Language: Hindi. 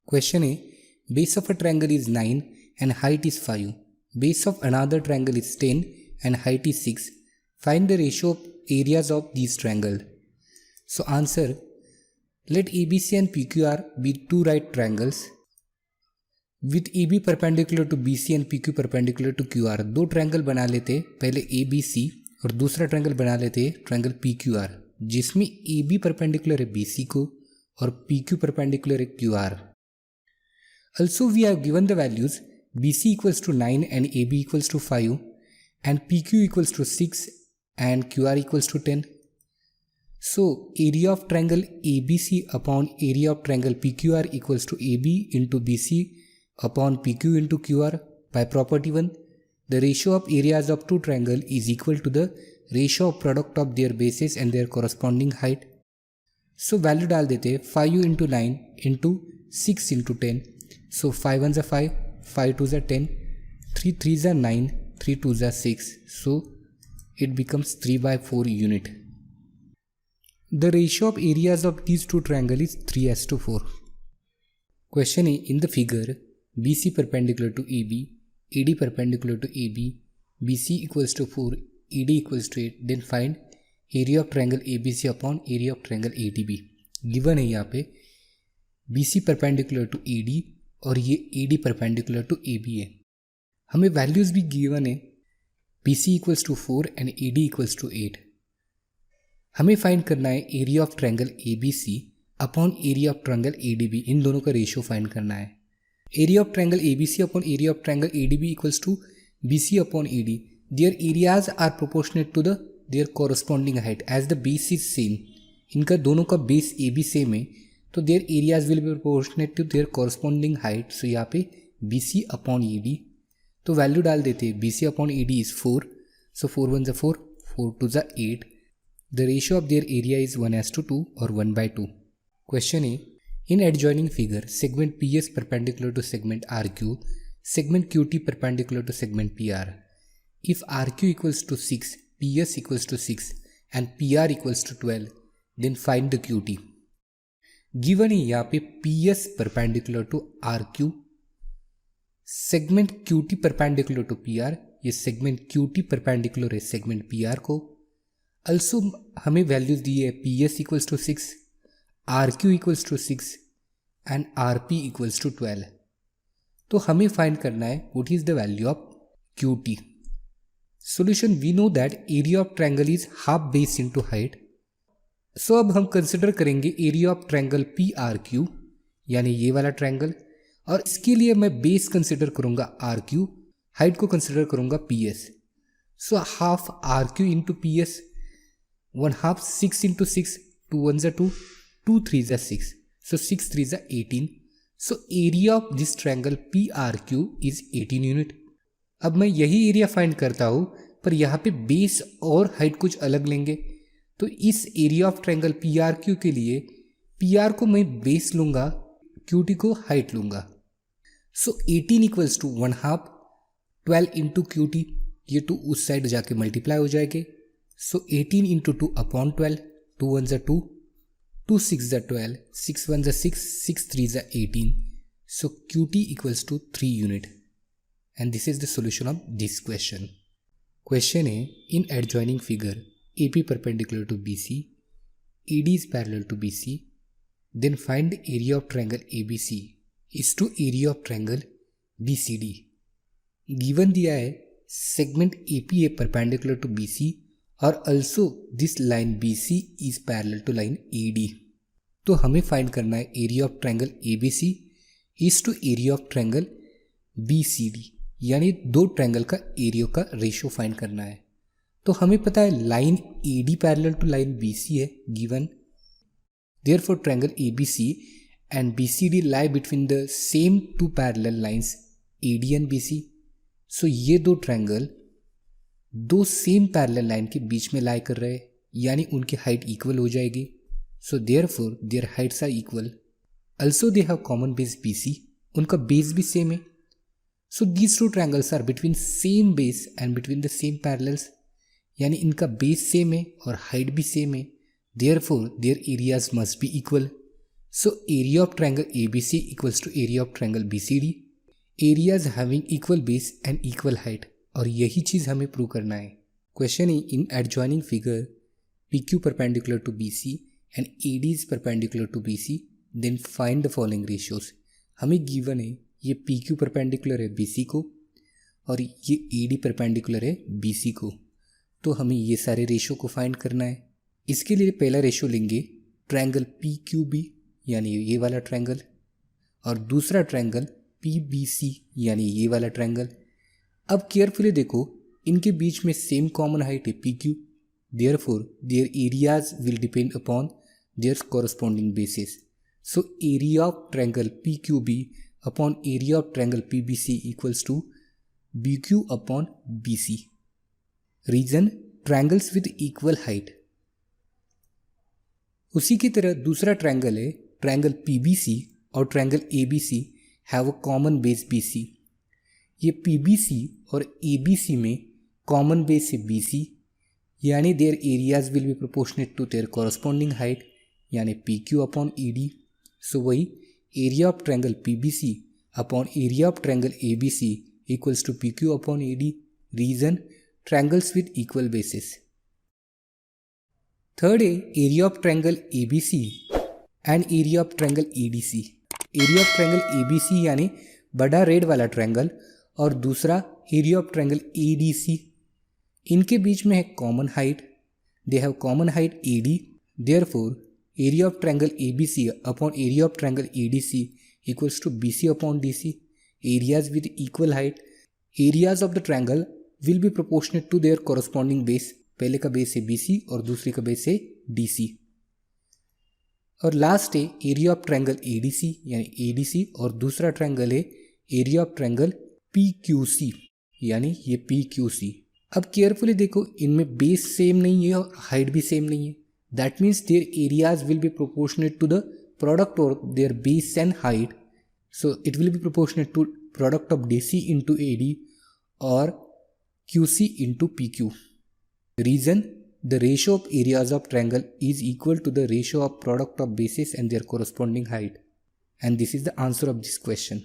Question A. Base of a triangle is 9 and height is 5. Base of another triangle is 10 and height is 6. Find the ratio of areas of these triangles. So answer, let ABC and PQR be two right triangles with AB perpendicular to BC and PQ perpendicular to QR. दो ट्रायंगल बना लेते, पहले ABC और दूसरा ट्रायंगल बना लेते ट्रायंगल PQR, जिसमें AB परपेंडिकुलर है BC को और PQ परपेंडिकुलर है QR. Also we have given the values BC equals to 9 and AB equals to 5 and PQ equals to 6 and QR equals to 10. So area of triangle ABC upon area of triangle PQR equals to AB into BC upon PQ into QR. By property 1, the ratio of areas of two triangles is equal to the ratio of product of their bases and their corresponding height. So value डाल देते 5 into 9 into 6 into 10. So 5 1s are 5, 5 2s are 10, 3 3s are 9, 3 2s are 6. So it becomes 3/4 unit. The ratio of areas of these two triangles is 3:4. Question A. In the figure, BC perpendicular to AB, AD perpendicular to AB, BC equals to 4, AD equals to 8. Then find area of triangle ABC upon area of triangle ADB. Given है यहाँ पे BC perpendicular to AD और ये AD perpendicular to AB है. हमें values भी given है BC equals to 4 and AD equals to 8. हमें फाइंड करना है area of triangle ABC upon area of triangle ADB. इन दोनों का रेशियो फाइंड करना है. Area of triangle ABC upon area of triangle ADB equals to BC upon AD. Their areas are proportionate to the their corresponding height as the base is same. इनका दोनों का बेस AB सेम है तो their areas will be proportionate to their corresponding height. So यहाँ पे BC अपॉन AD तो वैल्यू डाल देते हैं. BC upon AD is 4. So 4 1s are 4, 4 2s are 8. The ratio of their area is 1:2 or 1/2. Question A. In adjoining figure, segment PS perpendicular to segment RQ, segment QT perpendicular to segment PR. If RQ equals to 6, PS equals to 6 and PR equals to 12, then find the QT. Given है यहाँ पे PS perpendicular to RQ, segment QT perpendicular to PR, ये segment QT perpendicular है segment PR को. Also हमें वैल्यूज दी है PS equals to 6, RQ equals to 6 and RP equals to 12. तो हमें फाइंड करना है what is the value of QT. Solution, we know that area of triangle is half base into height. So अब हम कंसिडर करेंगे एरिया ऑफ ट्रायंगल PRQ यानी ये वाला ट्रायंगल, और इसके लिए मैं बेस कंसिडर करूंगा RQ, हाइट को कंसिडर करूंगा PS. So half RQ into PS, 1/2 6 into 6, 2 1s are 2, 2 3s are 6. So 6 3s are 18. So area of this triangle PRQ is 18 unit. अब मैं यही एरिया फाइंड करता हूँ पर यहाँ पे बेस और हाइट कुछ अलग लेंगे. तो इस एरिया ऑफ ट्रायंगल PRQ के लिए PR को मैं बेस लूँगा, QT को हाइट लूँगा. सो 18 इक्वल्स टू 1/2 12 इंटू QT, ये 2 उस साइड जाके मल्टीप्लाई हो जाएंगे. So 18 into 2 upon 12, 2 1s are 2, 2 6s are 12, 6 1s are 6, 6 3s are 18. So QT equals to 3 unit. And this is the solution of this question. Question A. In adjoining figure, AP perpendicular to BC, AD is parallel to BC, then find the area of triangle ABC is to area of triangle BCD. Given दिया है segment AP है perpendicular to BC और also this line BC is parallel to line AD. तो हमें फाइंड करना है area of triangle ABC is to area of triangle BCD, यानी दो ट्रायंगल का एरिया का रेशियो फाइंड करना है. तो हमें पता है line AD parallel to line BC है given. Therefore triangle ABC and BCD lie between the same two parallel lines AD and BC. So ये दो ट्रायंगल दो सेम पैरेलल लाइन के बीच में लाई कर रहे हैं, यानी उनकी हाइट इक्वल हो जाएगी. So therefore their heights are equal. also they have common base BC, उनका बेस भी सेम है. So these two triangles are between same base and between the same parallels, यानी इनका बेस सेम है और हाइट भी सेम है. Therefore their areas must be equal. So area of triangle ABC equals to area of triangle BCD. Areas having equal base and equal height. और यही चीज़ हमें प्रूव करना है. Question in adjoining figure, PQ perpendicular to BC and AD is perpendicular to BC, then find the following ratios. हमें given है ये PQ perpendicular है BC को और ये AD perpendicular है BC को. तो हमें ये सारे रेशो को फाइंड करना है. इसके लिए पहला रेशो लेंगे ट्रायंगल PQB यानी ये वाला ट्रायंगल और दूसरा ट्रायंगल PBC यानी ये वाला ट्रायंगल. अब केयरफुली देखो, इनके बीच में सेम कॉमन हाइट है PQ. Therefore their areas will depend upon their corresponding bases. So area of triangle PQB upon area of triangle PBC equals to BQ upon BC. Reason triangles with equal height. उसी की तरह दूसरा ट्रायंगल है ट्रायंगल PBC और triangle ABC have a common base BC. ये PBC और ABC में कॉमन बेस है BC यानी their areas will be proportionate to their corresponding height यानी PQ अपॉन ED. सो वही area of triangle PBC upon area of triangle ABC equals to PQ upon ED. Reason triangles with equal basis. Third है area of triangle ABC and area of triangle EDC. Area of triangle ABC यानी बड़ा रेड वाला ट्रायंगल और दूसरा एरिया ऑफ ट्रायंगल EDC. इनके बीच में है common height. They have common height AD. Therefore area of triangle ABC upon area of triangle EDC equals to BC upon DC. Areas with equal height. Areas of the triangle will be proportionate to their corresponding base. पहले का बेस है BC और दूसरे का बेस है DC. और लास्ट है एरिया ऑफ ट्रायंगल ADC यानी ADC और दूसरा ट्रायंगल है एरिया ऑफ ट्रायंगल PQC यानी ये PQC. अब केयरफुली देखो, इनमें बेस सेम नहीं है और हाइट भी सेम नहीं है. That means their areas will be proportionate to the product of their base and height. So it will be proportionate to product of DC into AD और QC into PQ. Reason, the ratio of areas of triangle is equal to the ratio of product of bases and their corresponding height. And this is the answer of this question.